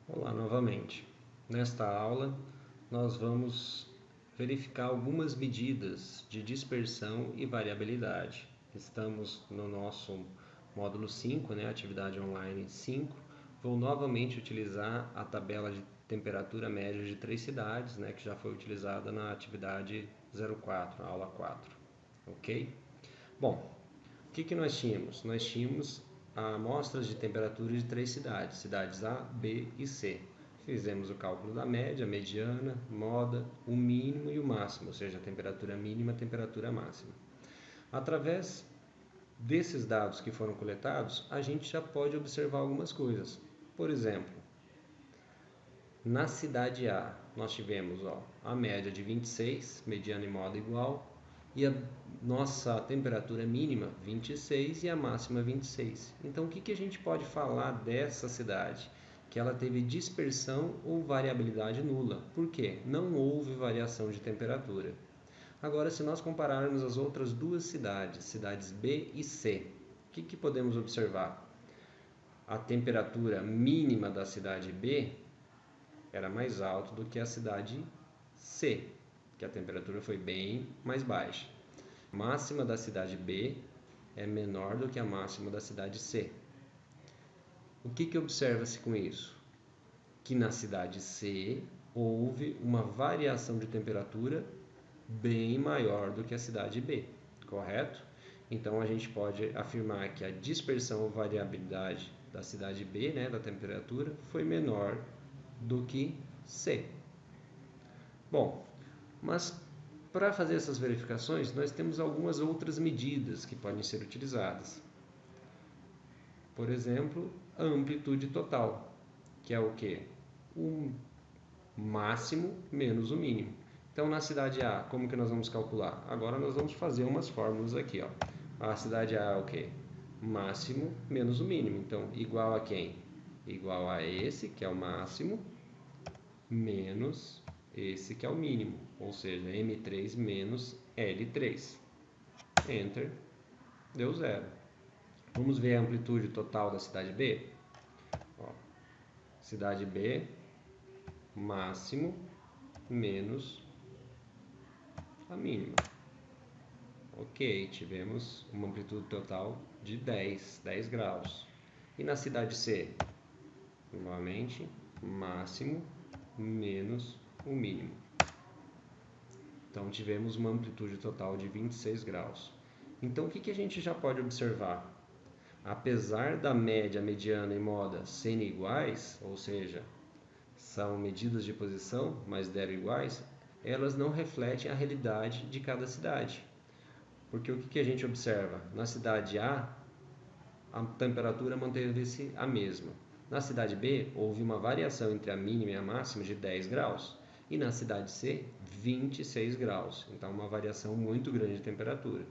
Olá novamente. Nesta aula, nós vamos verificar algumas medidas de dispersão e variabilidade. Estamos no nosso módulo 5, atividade online 5. Vou novamente utilizar a tabela de temperatura média de 3 cidades, que já foi utilizada na atividade 04, aula 4. Ok? Bom, o que nós tínhamos? Nós tínhamos amostras de temperatura de 3 cidades, cidades A, B e C. Fizemos o cálculo da média, mediana, moda, o mínimo e o máximo, ou seja, a temperatura mínima e a temperatura máxima. Através desses dados que foram coletados, a gente já pode observar algumas coisas. Por exemplo, na cidade A, nós tivemos a média de 26, mediana e moda igual, e a nossa temperatura mínima 26 e a máxima 26. Então, o que a gente pode falar dessa cidade? Que ela teve dispersão ou variabilidade nula. Por quê? Não houve variação de temperatura. Agora, se nós compararmos as outras duas cidades, cidades B e C, o que podemos observar? A temperatura mínima da cidade B era mais alta do que a cidade C, que a temperatura foi bem mais baixa. A máxima da cidade B é menor do que a máxima da cidade C. O que observa-se com isso? Que na cidade C houve uma variação de temperatura bem maior do que a cidade B, correto? Então a gente pode afirmar que a dispersão ou variabilidade da cidade B, da temperatura, foi menor do que C. Bom, mas para fazer essas verificações, nós temos algumas outras medidas que podem ser utilizadas. Por exemplo, a amplitude total, que é o quê? O máximo menos o mínimo. Então, na cidade A, como que nós vamos calcular? Agora nós vamos fazer umas fórmulas aqui. A cidade A é o quê? Máximo menos o mínimo. Então, igual a quem? Igual a esse, que é o máximo, menos esse que é o mínimo, ou seja, M3 menos L3. Enter, deu zero. Vamos ver a amplitude total da cidade B? Cidade B, máximo menos a mínima. Ok, tivemos uma amplitude total de 10 graus. E na cidade C? Novamente, máximo menos o mínimo. Então, tivemos uma amplitude total de 26 graus. Então, o que a gente já pode observar? Apesar da média, mediana e moda serem iguais, ou seja, são medidas de posição, mas deram iguais, elas não refletem a realidade de cada cidade. Porque o que a gente observa? Na cidade A, a temperatura manteve-se a mesma. Na cidade B, houve uma variação entre a mínima e a máxima de 10 graus. E na cidade C, 26 graus. Então, uma variação muito grande de temperatura.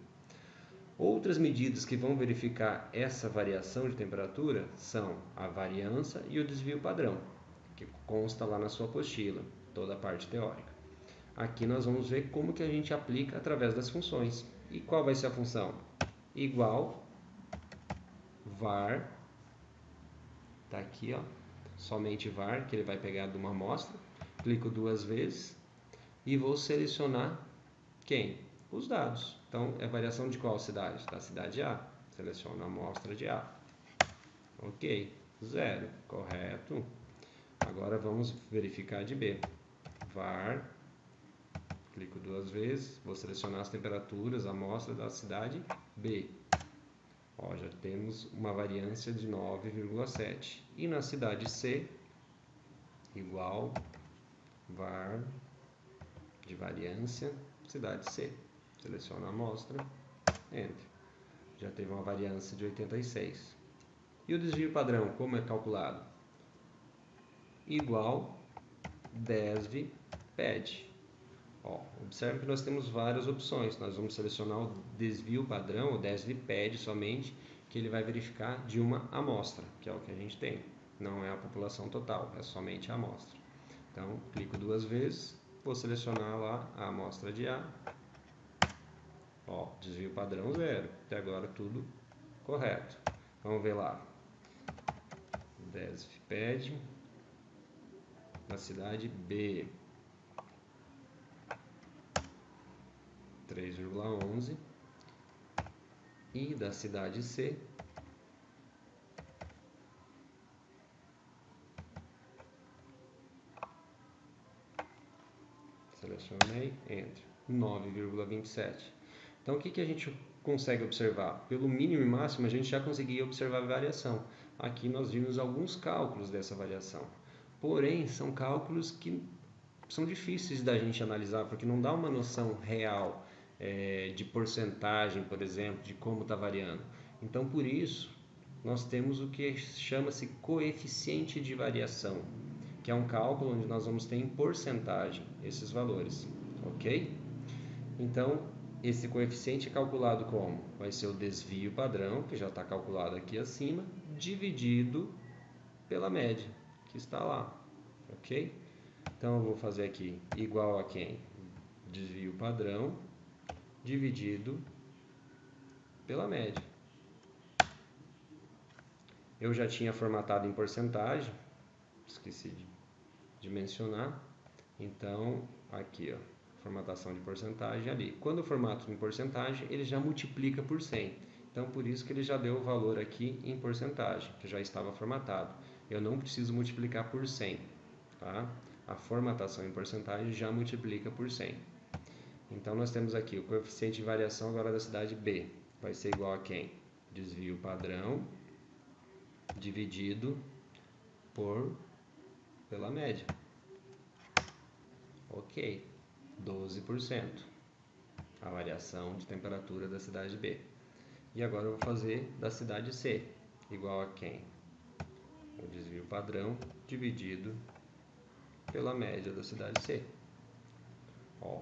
Outras medidas que vão verificar essa variação de temperatura são a variância e o desvio padrão, que consta lá na sua apostila, toda a parte teórica. Aqui nós vamos ver como que a gente aplica através das funções. E qual vai ser a função? Igual var, tá aqui, somente var, que ele vai pegar de uma amostra. Clico duas vezes e vou selecionar quem? Os dados. Então, é variação de qual cidade? Da cidade A. Seleciono a amostra de A. Ok, zero, correto. Agora vamos verificar de B. Var, clico duas vezes, vou selecionar as temperaturas, a amostra da cidade B. Já temos uma variância de 9,7. E na cidade C, igual var de variância, cidade C. Seleciono a amostra, Enter. Já teve uma variância de 86. E o desvio padrão, como é calculado? Igual desv pad. Observe que nós temos várias opções. Nós vamos selecionar o desvio padrão, o desv pad somente, que ele vai verificar de uma amostra, que é o que a gente tem. Não é a população total, é somente a amostra. Então, clico duas vezes, vou selecionar lá a amostra de A. Desvio padrão zero. Até agora tudo correto. Vamos ver lá. Desv pad. da cidade B, 3,11, e da cidade C, selecionei, Enter, 9,27. Então, o que a gente consegue observar? Pelo mínimo e máximo, a gente já conseguia observar a variação. Aqui nós vimos alguns cálculos dessa variação. Porém, são cálculos que são difíceis da gente analisar, porque não dá uma noção real de porcentagem, por exemplo, de como está variando. Então, por isso, nós temos o que chama-se coeficiente de variação, que é um cálculo onde nós vamos ter em porcentagem esses valores, ok? Então, esse coeficiente é calculado como? Vai ser o desvio padrão, que já está calculado aqui acima, dividido pela média, que está lá, ok? Então, eu vou fazer aqui igual a quem? Desvio padrão dividido pela média. Eu já tinha formatado em porcentagem, esqueci de mencionar. Então, aqui, ó, formatação de porcentagem ali. Quando eu formato em porcentagem, ele já multiplica por 100. Então, por isso que ele já deu o valor aqui em porcentagem, que já estava formatado. Eu não preciso multiplicar por 100, tá? A formatação em porcentagem já multiplica por 100. Então, nós temos aqui o coeficiente de variação agora da cidade B. Vai ser igual a quem? Desvio padrão dividido pela média. Ok, 12%. A variação de temperatura da cidade B. E agora eu vou fazer da cidade C. Igual a quem? O desvio padrão dividido pela média da cidade C. Ó,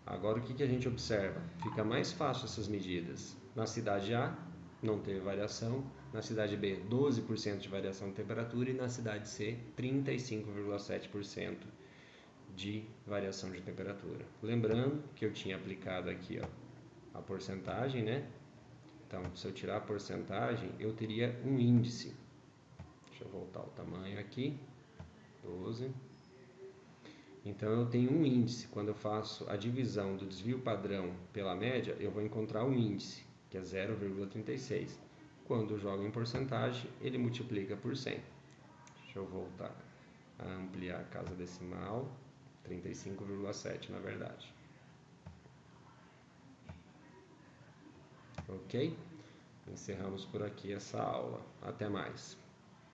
agora o que a gente observa? Fica mais fácil essas medidas. Na cidade A, não teve variação. Na cidade B, 12% de variação de temperatura. E na cidade C, 35,7% de variação de temperatura. Lembrando que eu tinha aplicado aqui, ó, a porcentagem, né? Então, se eu tirar a porcentagem, eu teria um índice. Deixa eu voltar o tamanho aqui. 12. Então, eu tenho um índice. Quando eu faço a divisão do desvio padrão pela média, eu vou encontrar um índice, que é 0,36. Quando eu jogo em porcentagem, ele multiplica por 100. Deixa eu voltar a ampliar a casa decimal. 35,7 na verdade. Ok? Encerramos por aqui essa aula. Até mais.